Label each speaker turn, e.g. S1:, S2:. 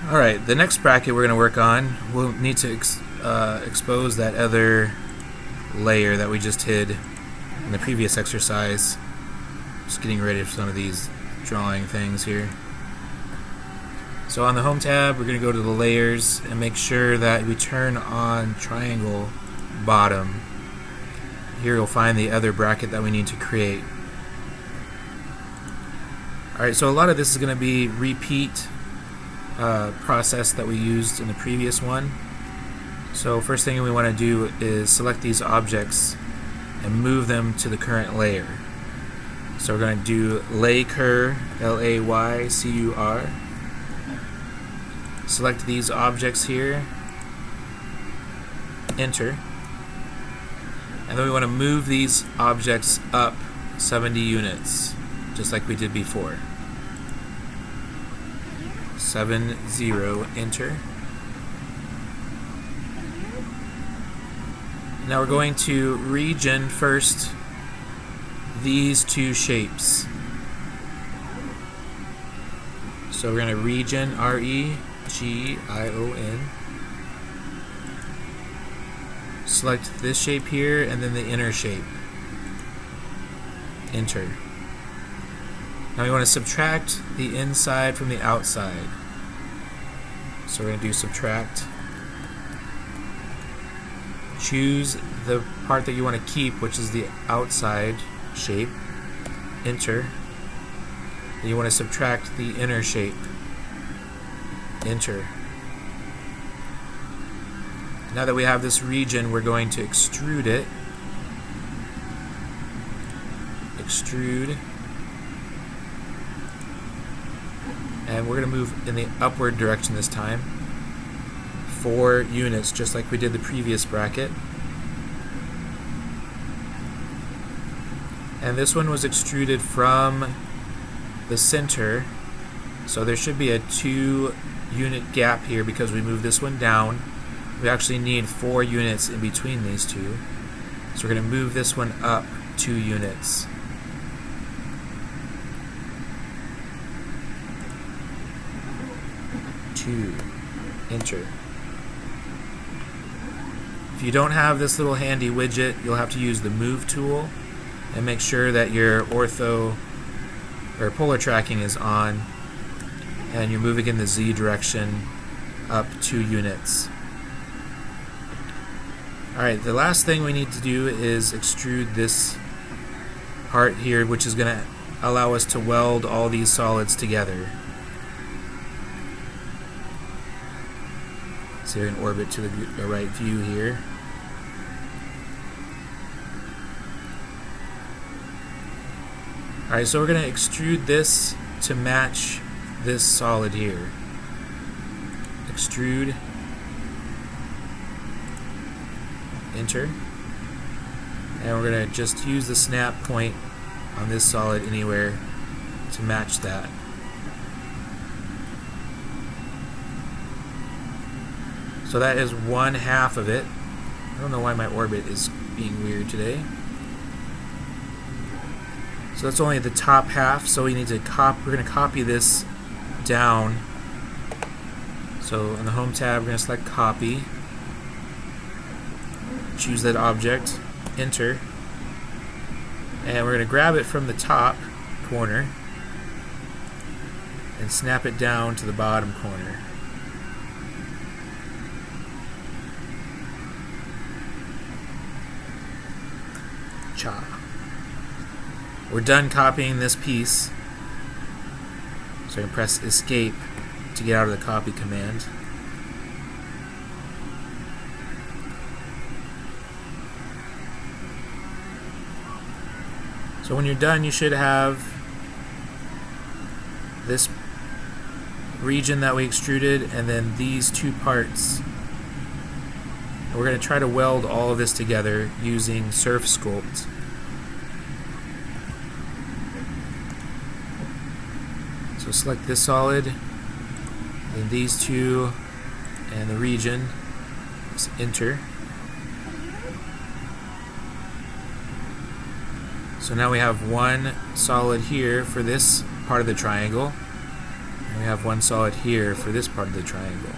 S1: Alright, the next bracket we're going to work on, we'll need to expose that other layer that we just hid in the previous exercise. Just getting ready for some of these drawing things here. So on the Home tab, we're going to go to the layers and make sure that we turn on triangle bottom. Here you'll find the other bracket that we need to create. Alright, so a lot of this is going to be repeat process that we used in the previous one. So first thing we want to do is select these objects and move them to the current layer. So we're going to do Laycur, L-A-Y-C-U-R. Select these objects here, enter, and then we want to move these objects up 70 units, just like we did before. 70, enter. Now we're going to region first these two shapes. So we're going to region, R-E-G-I-O-N. Select this shape here and then the inner shape. Enter. Now we want to subtract the inside from the outside. So we're going to do subtract. Choose the part that you want to keep, which is the outside shape. Enter. Then you want to subtract the inner shape. Enter. Now that we have this region, we're going to extrude it. Extrude. And we're going to move in the upward direction this time. 4 units, just like we did the previous bracket. And this one was extruded from the center, so there should be a 2-unit gap here because we moved this one down. We actually need 4 units in between these two, so we're going to move this one up 2 units. Enter. If you don't have this little handy widget, you'll have to use the move tool and make sure that your ortho or polar tracking is on and you're moving in the Z direction up 2 units. Alright, the last thing we need to do is extrude this part here, which is going to allow us to weld all these solids together. So you're in orbit to the right view here. Alright, so we're going to extrude this to match this solid here. Extrude. Enter. And we're going to just use the snap point on this solid anywhere to match that. So that is 1/2 of it. I don't know why my orbit is being weird today. So that's only the top half, so we need to we're going to copy this down. So on the Home tab, we're going to select copy. Choose that object, enter. And we're going to grab it from the top corner and snap it down to the bottom corner. We're done copying this piece, so I can press escape to get out of the copy command. So when you're done, you should have this region that we extruded and then these 2 parts. And we're going to try to weld all of this together using Surf Sculpt. So select this solid, then these 2, and the region. Just enter. So now we have one solid here for this part of the triangle, We have one solid here for this part of the triangle.